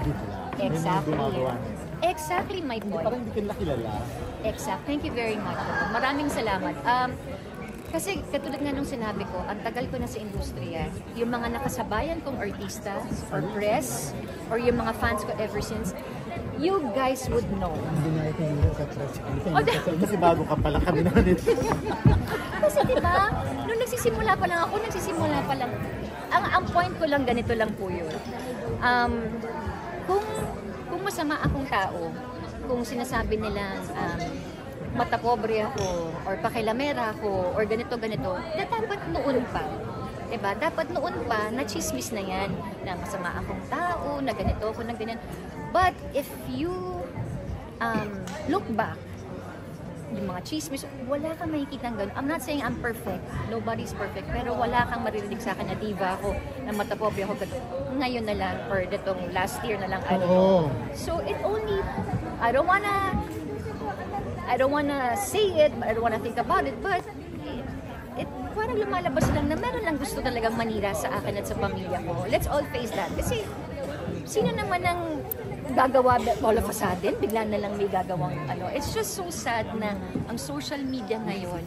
bigla. Exactly. May gumagawa niya. Exactly my point. Parang hindi ka kilala. Exact. Thank you very much. Maraming salamat. Kasi katulad nga nung sinabi ko, ang tagal ko na sa industriya, yung mga nakasabayan kong artista or press or yung mga fans ko ever since, you guys would know. Hindi na ito yung sa press. Kasi bago ka pala kami na nito. Kasi diba, nung nagsisimula pa lang, ang point ko lang, ganito lang po yun. Kung masama akong tao, kung sinasabi nilang mata pobre ako, or pakilamera ako, or ganito, dapat noon pa. Diba? Dapat noon pa, na-chismis na yan, na masama akong tao, na ganito ako, na ganyan. But if you look back, yung mga chismis, wala kang makikita ng gano'n. I'm not saying I'm perfect. Nobody's perfect. Pero wala kang maririnig sa akin na diva ako, na mata pobre ako. Ngayon na lang, or ditong last year na lang, I don't know. So it only, I don't wanna say it, I don't wanna think about it, but it parang lumalabas lang na meron lang gusto talagang manira sa akin at sa pamilya ko. Let's all face that. Kasi sino naman ang gagawa all of a sudden, bigla na lang may gagawang ano. It's just so sad na ang social media ngayon,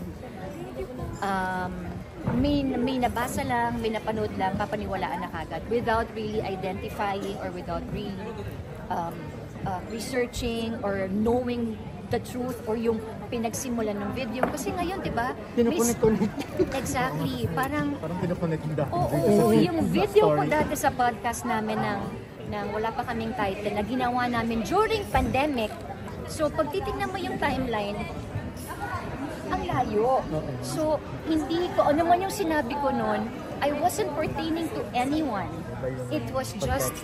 may nabasa lang, may napanood lang, papaniwalaan na kagad without really identifying or without really researching or knowing the truth or yung pinagsimulan ng video. Kasi ngayon, di ba? Pinukunik-kunik. Exactly. Parang pinukunik yung dati. Oo, yung video ko dati sa podcast namin ng wala pa kaming title na ginawa namin during pandemic. So, pag titignan mo yung timeline, ang layo. So, hindi ko, ano man yung sinabi ko noon, I wasn't pertaining to anyone. It was just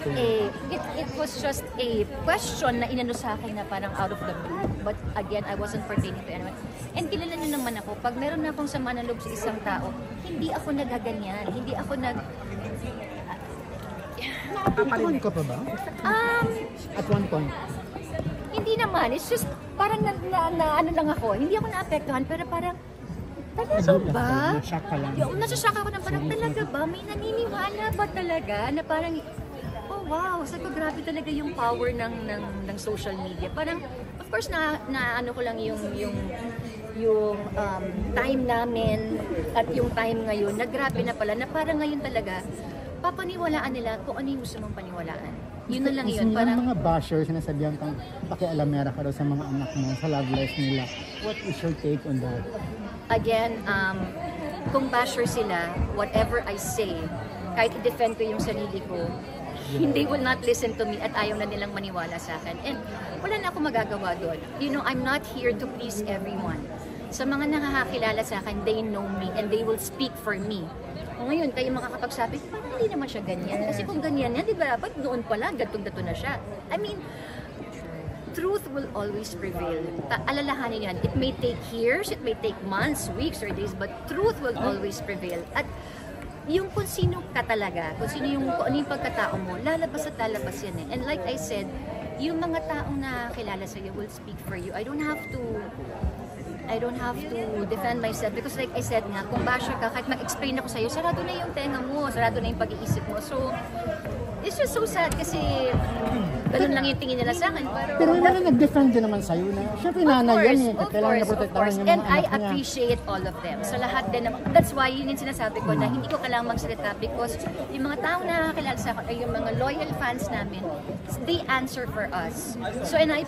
a question na inano sa akin na parang out of the blue. But again, I wasn't pertaining to anyone. And kilala niyo naman ako, pag meron na akong sama ng loob sa isang tao, hindi ako nagaganyan. Hindi ako Napapaliwan ka pa ba? At one point. Hindi naman. It's just parang ano lang ako. Hindi ako naapektuhan, pero parang talaga ba? Nashock ka lang. Nasashock ako ng parang talaga ba? May naniniwala ba talaga na parang oh wow, sabi ko grabe talaga yung power ng social media. Parang of course na ano ko lang yung time namin at yung time ngayon na grabe na pala na parang ngayon talaga papaniwalaan nila kung ano yung gusto mong paniwalaan. Yun na lang yun. Parang mga bashers sinasabihan kang pakialamera ka daw sa mga anak mo, sa love life nila. What is your take on that? Again, kung basher sila, whatever I say, kahit i-defend ko yung sarili ko, they will not listen to me at ayaw na nilang maniwala sa akin. And wala na ako magagawa doon. You know, I'm not here to please everyone. Sa mga nakakakilala sa akin, they know me and they will speak for me. O ngayon, kayo makakapagsabi, parang hindi naman siya ganyan. Kasi kung ganyan yan, di ba dapat noon pala, gatong-gato na siya. I mean, truth will always prevail. Alalahanin yan. It may take years, it may take months, weeks, or days, but truth will always prevail. At yung kung sino ka talaga, kung ano yung pagkatao mo, lalabas at lalabas yan eh. And like I said, yung mga taong nakakilala sa'yo will speak for you. I don't have to defend myself because like I said nga, kung basher ka, kahit mag-explain ako sa'yo, sarado na yung tenga mo, sarado na yung pag-iisip mo. So, it's just so sad kasi ganun lang yung tingin nila sa akin. Pero may mga nag-defend din naman sa'yo na, syempre nanay yan eh, kailangan na protektahan yung mga and I anak niya. appreciate all of them. So lahat din naman, that's why yun yung sinasabi ko na hindi ko kailangang magsalita because yung mga taong nakakilala sa akin ay yung mga loyal fans namin, they answer for us. So and I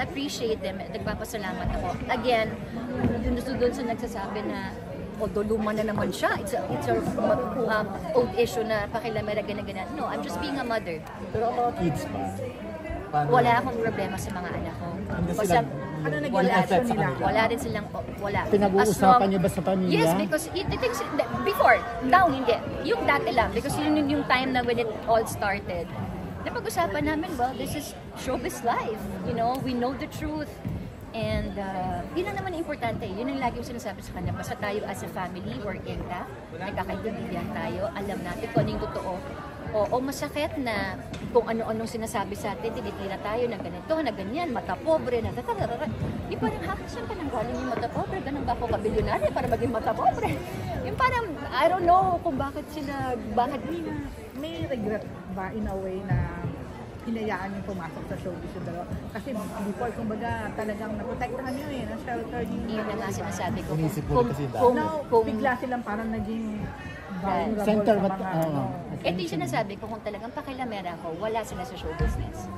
appreciate them, nagpapasalamat ako. Again, doon sa nagsasabi na although luma na naman siya, it's a old issue na pakilamera ganyan. No, I'm just being a mother. Pero ang mga kids pa, paano? Wala akong problema sa mga anak ko. Basta, wala rin silang, wala. Pinag-uusapan niyo ba sa pamilya? Yes, because before, now hindi. Yung dati lang, because yun yung time na when it all started. Napag-usapan namin, well, this is showbiz life. You know, we know the truth. And yun ang naman importante, yun ang lagi yung sinasabi sa kanya. Basta tayo as a family, we're intact, nagkakaintindihan tayo, alam natin kung ano yung totoo. O masakit na kung ano-anong sinasabi sa atin, tinitira tayo na ganito, na ganyan, mata pobre, na tatarara. Yung parang, saan ka nang galing yung mata pobre? Ganun ba ako kabilyonaryo para maging mata pobre? Yung parang, I don't know kung bakit may regret ba in a way na hinayaan yung pumasok sa showbiz yung dalawa. Kasi before, kumbaga, talagang naprotektahan nyo na-shelter nyo. Yun na nga sinasabi ko. Sinisipon kasi Now, bigla silang parang naging vulnerable Center, sa but, mga, Ito yung sinasabi ko, kung talagang pakilamera ko, wala sila sa show business.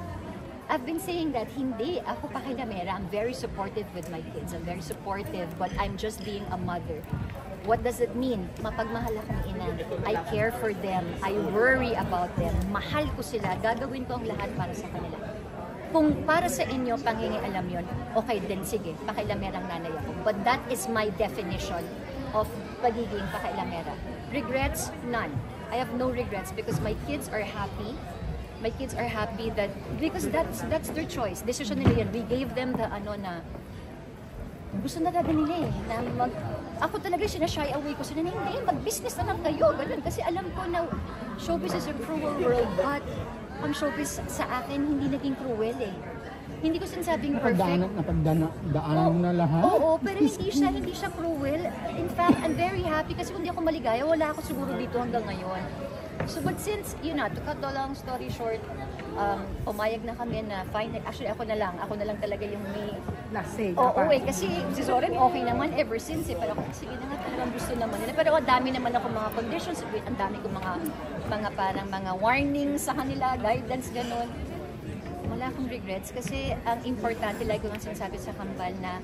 I've been saying that hindi ako pakilamera. I'm very supportive with my kids. I'm very supportive, but I'm just being a mother. What does it mean? Mapagmahal akong ina. I care for them. I worry about them. Mahal ko sila. Gagawin ko ang lahat para sa kanila. Kung para sa inyo, pangingialam yon, okay din, sige, pakilamerang nanay ako. But that is my definition of pagiging pakilamera. Regrets? None. I have no regrets because my kids are happy. My kids are happy that, because that's their choice. Decision nila yan. We gave them the gusto na talaga nila eh. Ako talaga sinashy away ko sila na hindi, mag-business na lang kayo. Ganun. Kasi alam ko na showbiz is a cruel world, but ang showbiz sa akin hindi naging cruel eh. Hindi ko sinasabing perfect. Napagdaanan mo na lahat? Oo, pero hindi siya cruel. In fact, I'm very happy kasi kung di ako maligaya, wala ako siguro dito hanggang ngayon. So, but since, to cut the long story short, pumayag na kami na fine. Actually, ako na lang talaga yung may... last say. Oo, kasi si Zoren okay naman ever since eh. Pero ako, sige na nga, talagang gusto naman nila. Pero ang dami naman ako mga conditions, ang dami ko mga warnings sa kanila, guidance, ganun. Wala akong regrets kasi ang importante, like ko nga sinasabi sa Kambal na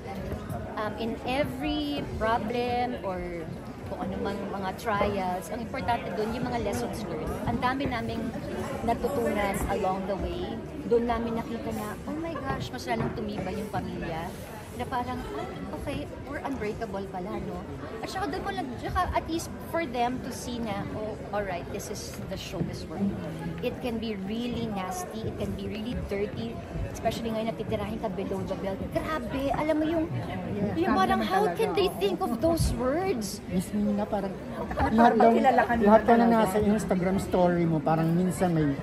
in every problem or kung ano mang mga trials, ang importante doon yung mga lessons learned. Ang dami naming natutunan along the way. Doon namin nakita na, oh my gosh, mas lalang tumibay yung pamilya. Na parang, okay, we're unbreakable pala, no? At saka doon mo lang, at least for them to see na, oh, alright, this is the showbiz world. It can be really nasty, it can be really dirty, especially ngayon natitirahin ka below the belt. Grabe, alam mo yung parang, how can they think of those words? Miss Nina, parang Kilala lahat ka na nasa Instagram story mo, parang minsan may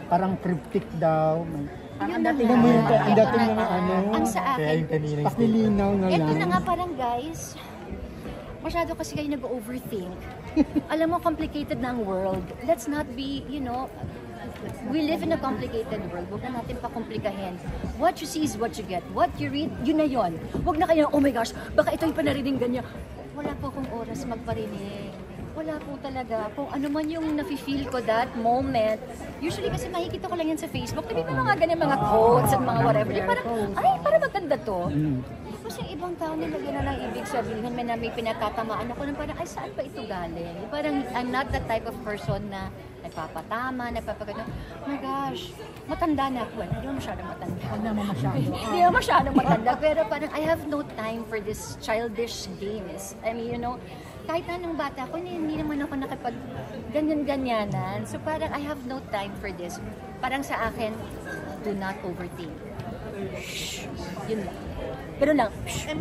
parang cryptic daw, Yun na tingnan mo yung nga. ang dating mga Ang sa Kaya akin, yung kanina yung pakilinaw na lang. ito na nga parang guys, masyado kasi kayo nag-overthink. Alam mo, complicated na ang world. Let's not be, we live in a complicated world. Huwag na natin pakomplikahin. What you see is what you get. What you read, yun na yun. Huwag na kayo, oh my gosh, baka ito yung panarinig ganyan. Wala po akong oras magparinig. Wala po talaga. Kung ano man yung nafe-feel ko that moment, usually kasi makikita ko lang yan sa Facebook. Tabi may mga ganyan, mga quotes at mga whatever. Yung parang, parang maganda to. Tapos yung ibang tao nilagyan na lang ibig sabihin, may pinatatamaan ako ng parang, saan ba ito galing? Yung parang, I'm not the type of person na nagpapatama, nagpapagano. Oh my gosh, matanda na ako. Hindi naman masyadong matanda. Hindi naman masyadong matanda. Pero parang, I have no time for this childish games. I mean, kahit anong bata ako, hindi naman ako nakipag ganyan-ganyanan. So parang I have no time for this. Parang sa akin, do not overthink. Shh. Yun lang. Ganun lang.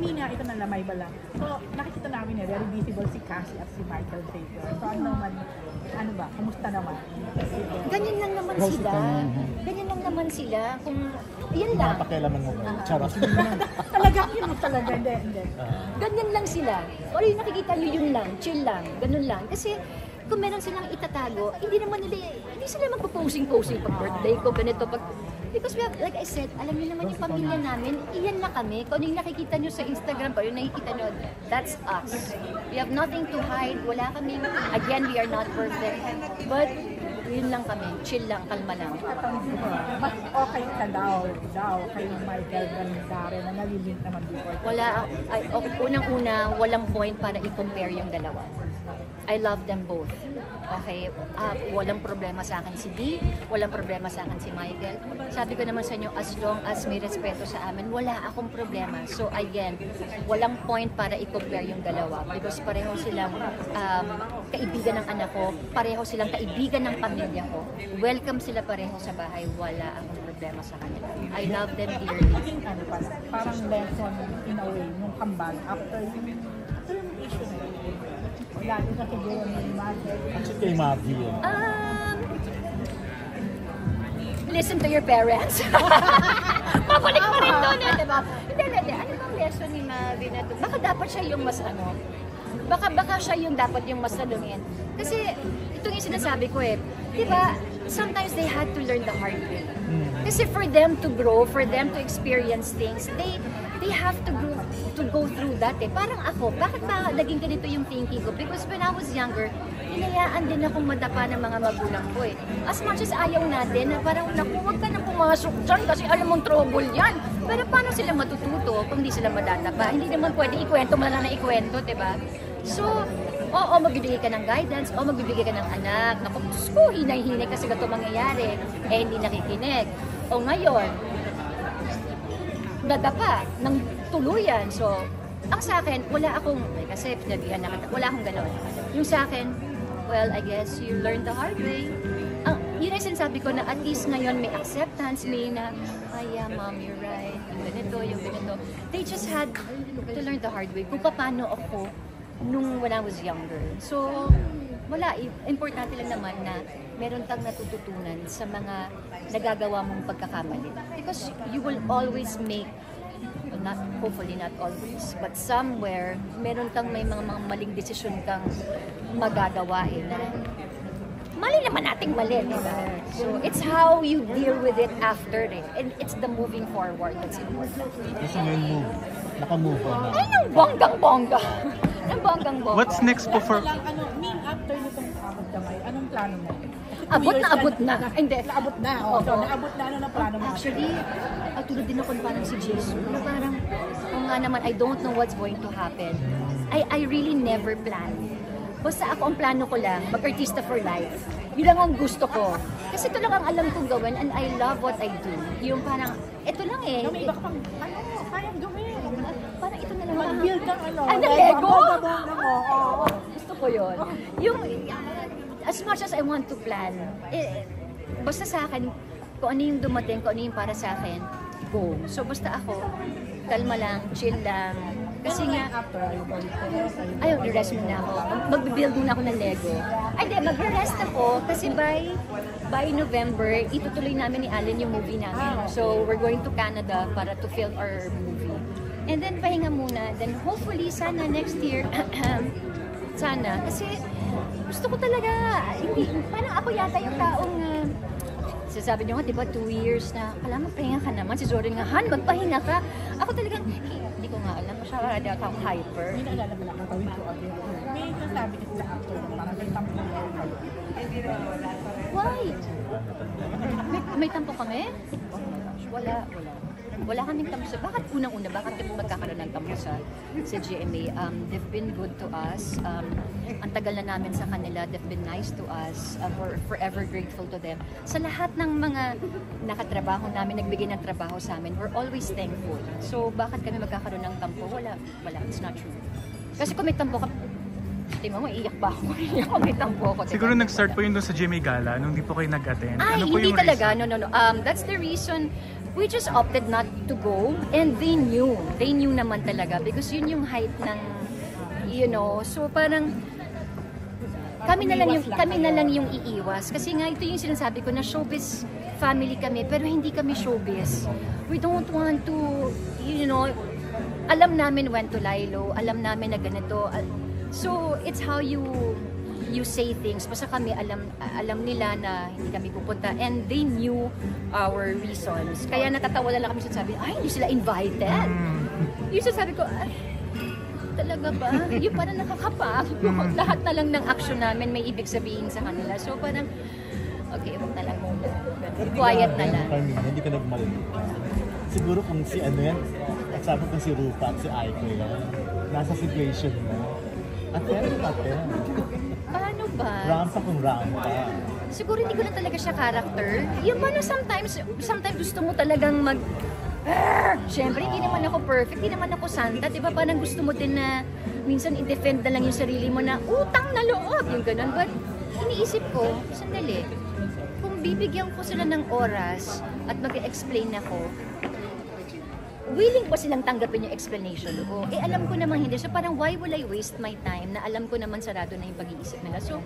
Mina, ito na lamay ba lang. So, nakikita namin very visible si Cassie at si Michael Faber. So, kumusta naman? Ganyan lang naman sila. Ganyan lang naman sila. Kung, yan lang. Pakialaman mo ba? Charot. Talaga, yun talaga. Hindi. Ganyan lang sila. O yung nakikita nyo, yun lang. Chill lang. Ganun lang. Kasi, kung meron silang itatago, hindi sila magpo-posing-posing pag birthday ko, ganito, because we have, like I said, alam niyo naman yung pamilya namin, iyan na kami. Kung ano yung nakikita nyo sa Instagram, yung nakikita nyo, that's us. We have nothing to hide. Wala kami, again, we are not perfect. But, yun lang kami. Chill lang, kalma lang. Mas okay ka daw kay Michael Gandare na nalilink naman before. Unang-una, walang point para i-compare yung dalawa. I love them both. Okay? Walang problema sa akin si Dee, walang problema sa akin si Michael. Sabi ko naman sa inyo, as long as may respeto sa amin, wala akong problema. So again, walang point para i-compare yung dalawa because pareho silang kaibigan ng anak ko, pareho silang kaibigan ng pamilya ko. Welcome sila pareho sa bahay, wala akong problema sa kanila. I love them dearly. Parang lesson in a way, nung Kambal, after yung issue na yun. Lalo na siguro may mother. Actually kay Mavi yun. Listen to your parents. Mabalik pa rin doon, diba? Hindi. Ano bang lesson ni Mavi na to? Baka dapat siya yung mas baka siya yung dapat yung mas tanungin. Kasi, ito yung sinasabi ko diba, sometimes they had to learn the hard way. Kasi for them to grow, for them to experience things, they have to go through that eh. Parang ako, bakit ba naging ganito yung thinking ko? Because when I was younger, hinayaan din akong madapa ng mga magulang ko eh. As much as ayaw natin, na parang, naku, huwag ka na pumasok dyan kasi alam mong trouble yan. Pero paano sila matututo kung hindi sila madadapa? Hindi naman pwede ikwento mo na ikwento, diba? So, oo, magbibigay ka ng guidance, o magbibigay ka ng anak. Naku, Diyos ko, hinay-hinay kasi gato mangyayari. Eh, hindi nakikinig. O ngayon, dadapa ng tuluyan. So, ang sa akin, wala akong, kasi pinabihan na kita, wala akong ganon. Yung sa akin, well, I guess you learned the hard way. Yun ay sinasabi ko na at least ngayon may acceptance, may na, yeah, mom, you're right, yung ganito. They just had to learn the hard way kung paano ako nung when I was younger. So, wala. Importante lang naman na meron tang natututunan sa mga nagagawa mong pagkakamali. Because you will always make, not, hopefully not always, but somewhere, meron kang may mga maling desisyon kang magagawa na mali naman nating mali, diba? So, it's how you deal with it after it. And it's the moving forward that's important. Kasi ngayon naka-move on na. Ay, nang bonggang-bongga. Nang bonggang-bongga. What's next po for... Min, after nitong abot kamay, anong plano mo? Abot na. Hindi. Naabot na. Oh. So, naabot na. Ano na plano mo? Actually, tulad din ako parang si Jesus. Parang, kung nga naman, I don't know what's going to happen. I really never plan. Basta ako ang plano ko lang, mag-artista for life. Yun lang ang gusto ko. Kasi ito lang ang alam kong gawin and I love what I do. Yung parang, ito lang eh. May iba ka pang, kayang gawin. Parang ito na lang. Mag-build kang Lego? Oo. Gusto ko yun. Yung, as much as I want to plan, basta sa akin, kung ano yung dumating, kung ano yung para sa akin, go. So basta ako, kalma lang, chill lang. Kasi nga, After, ayaw, i-rest muna ako. Mag-build muna ako ng Lego. Ay, di, mag-rest ako kasi by November, itutuloy namin ni Allen yung movie namin. So, we're going to Canada para to film our movie. And then, pahinga muna. Then, hopefully, sana next year, sana. Kasi, gusto ko talaga, hindi, parang ako yata yung taong, sasabi niyo nga, di ba, 2 years na, kailangan magpahinga ka naman. Si Zorin nga, Han, magpahinga ka. Ako talagang, hindi ko nga alam. Masyara na akong hyper. May naalala mo lang, natawid ko agad. May nasabi kasi sa actor na parang may tampo na kayo. Why? May tampo kami? Wala. Wala kaming tampo sa... Bakit unang-una? Bakit kami magkakaroon ng tampo sa GMA? They've been good to us. Ang tagal na namin sa kanila. They've been nice to us. We're forever grateful to them. Sa lahat ng mga nakatrabaho namin, nagbigay ng trabaho sa amin, we're always thankful. So, bakit kami magkakaroon ng tampo? Wala. It's not true. Kasi kung may tampo ka, tingnan mo, iiyak ba ako? Iiyak ako, may tampo ako. Siguro nag-start po yun doon sa GMA Gala nung di po kayo nag-attend. Ay, Ano po hindi yung talaga. reason? No. That's the reason. We just opted not to go and they knew. They knew naman talaga because yun yung height ng, so parang kami na lang yung iiwas. Kasi nga ito yung sinasabi ko na showbiz family kami pero hindi kami showbiz. We don't want to, alam namin when to lie low, alam namin na ganito. So, it's how you say things. Basta kami alam nila na hindi kami pupunta and they knew our reasons. Kaya natatawa lang kami sabi, ay, hindi sila invited. Yung sabi ko, ay, talaga ba? Yung parang nakakapagod. Lahat na lang ng action namin may ibig sabihin sa kanila. So parang, okay, wag na lang muna. Quiet na lang. Hindi ka nagmaliit. Siguro kung si yan, at sabi kung si Rupa at si Aiko yan, nasa situation mo. Ate. Paano ba? Rampa kung rampa. Siguro hindi ko na talaga siya character. Yung paano sometimes gusto mo talagang Siyempre, hindi naman ako perfect, hindi naman ako santa, di ba? Parang gusto mo din na minsan i-defend na lang yung sarili mo na utang na loob, yung ganun. But iniisip ko, sandali, kung bibigyan ko sila ng oras at mag-explain ako, willing ba silang tanggapin yung explanation ko? Alam ko naman hindi. So parang why will I waste my time na alam ko naman sarado na yung pag-iisip nila. So,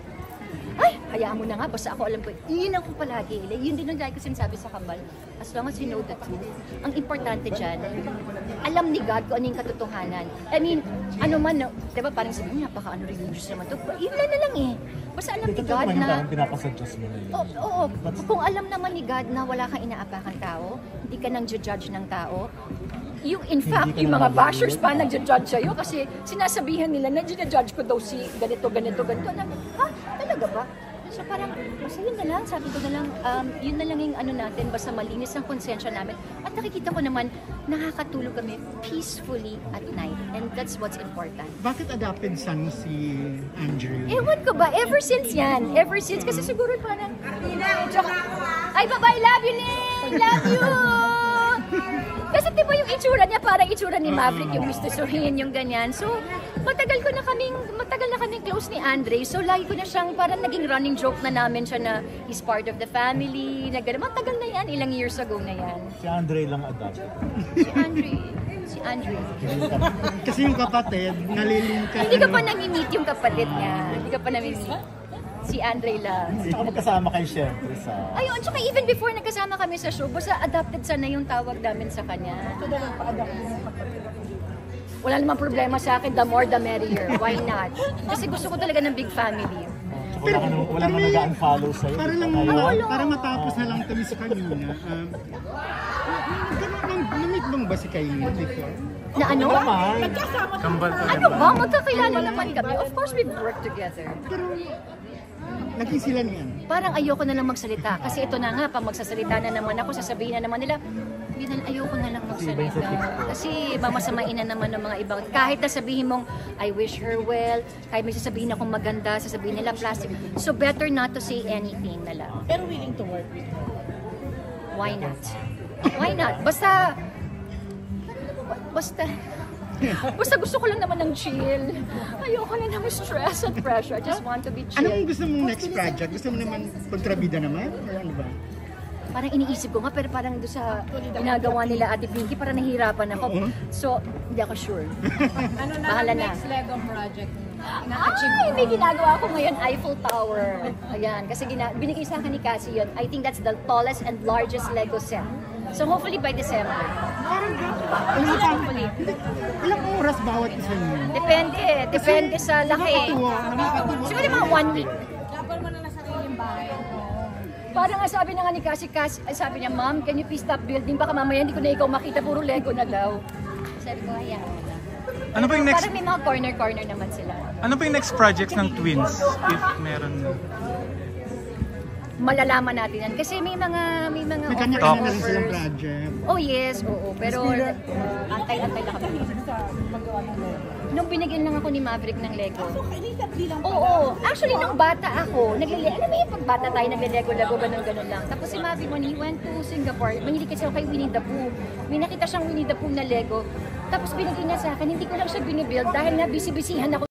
hayaan mo na nga. Basta ako alam ko, yun ako palagi. Yun din ang dahil ko sinasabi sa Kambal. As long as you know the truth, ang importante dyan, alam ni God kung ano yung katotohanan. I mean, ano man, diba parang sabi, napaka-religious naman to. Yun lang na lang eh. Basta alam ni Ito God naman yung na... parang pinapasadjust mo na yun. Oo, kung alam naman ni God na wala kang inaapakan tao, hindi ka nang judge ng tao, in fact, ka yung na mga nag-judge. bashers pa nag-judge sa'yo kasi sinasabihan nila na judge ko daw si ganito. Na, ha? Talaga ba? So parang, basta yun na lang, sabi ko na lang, yun na lang yung ano natin, basta malinis ang konsensya namin. At nakikita ko naman, nakakatulog kami peacefully at night. And that's what's important. Bakit adopted son si Andrew? Ewan ko ba, ever since yan. Ever since, kasi siguro parang... Ay, bye-bye, love you, Ling! Love you! Kasi di ba yung itsura niya, parang itsura ni Maverick, yung mistusuhin, yung ganyan. So, matagal na kaming close ni Andre. So, lagi ko na siyang, parang naging running joke na namin siya na he's part of the family, na gano'n. Matagal na yan, ilang years ago na yan. Si Andre lang adopted. Si Andre. Kasi yung kapatid, nalilingkan. Hindi ka pa nami-meet yung kapatid niya. Hindi ka pa nami-meet. Si Andre lang. Hindi ka magkasama kayo syempre sa... Ayun, tsaka even before nagkasama kami sa show, basta adopted son na yung tawag namin sa kanya. Ito na lang pa-adapt mo yung kapatid. Wala namang problema sa akin, the more the merrier. Why not? Kasi gusto ko talaga ng big family. Wala na nag-unfollow sa'yo. Para lang para matapos na lang ito Miss Kanina. Na-meet bang ba si Kylie before? Na ano? Kambal pa Ano ba? Magkakilala naman kami. Of course, we've worked together. Pero naging sila niyan. Parang ayoko na lang magsalita. Kasi ito na nga, pag magsasalita na naman ako, sasabihin na naman nila, ayoko na lang magsalita. Kasi mamasamain na naman ng mga ibang. Kahit na sabihin mong, I wish her well, kahit may sasabihin akong maganda, sasabihin nila plastic. So better not to say anything na lang. Pero willing to work with her. Why not? Why not? Basta gusto ko lang naman ng chill. Ayoko na naman stress at pressure. I just want to be chill. Anong gusto mong next project? Gusto mo naman kontrabida naman? O ano ba? Parang iniisip ko nga, pero parang doon sa ginagawa nila Ate Pinky, parang nahihirapan ako. So, hindi ako sure. Ano na Bahala ang na. next Lego project mo? Ay, may ginagawa ko ngayon, Eiffel Tower. Ayan, kasi binigay sa akin ni Cassie yun. I think that's the tallest and largest Lego set. So hopefully by December. Hopefully. Ilang oras bawat isa niyo? Depende sa laki. Nakakatuwa. Siguro mga 1 week. Kapal mo na na sariling bahay. Parang nga sabi na nga ni Cassie, sabi niya, Ma'am, can you please stop building? Baka mamaya hindi ko na ikaw makita, puro Lego na daw. Sabi ko, ayan. Ano pa yung next Parang may mga corner-corner naman sila. ano pa yung next projects ng Twins if meron? Malalaman natin yan. Kasi may mga May kanya-kanya na rin silang offers. project. Oh yes, oo. Pero antay-antay lang kami. Sa magawa ng Lego. Nung binigyan lang ako ni Maverick ng Lego. So, recently lang pala. Oo. Actually, nung bata ako, alam mo yung pag bata tayo, nagle-Lego-Lego, ganun-ganun lang. Tapos si Mavi, when he went to Singapore, mahilig kasi ako kay Winnie the Pooh. May nakita siyang Winnie the Pooh na Lego. Tapos binigyan niya sa akin, hindi ko lang siya binibuild dahil na busy-busyhan ako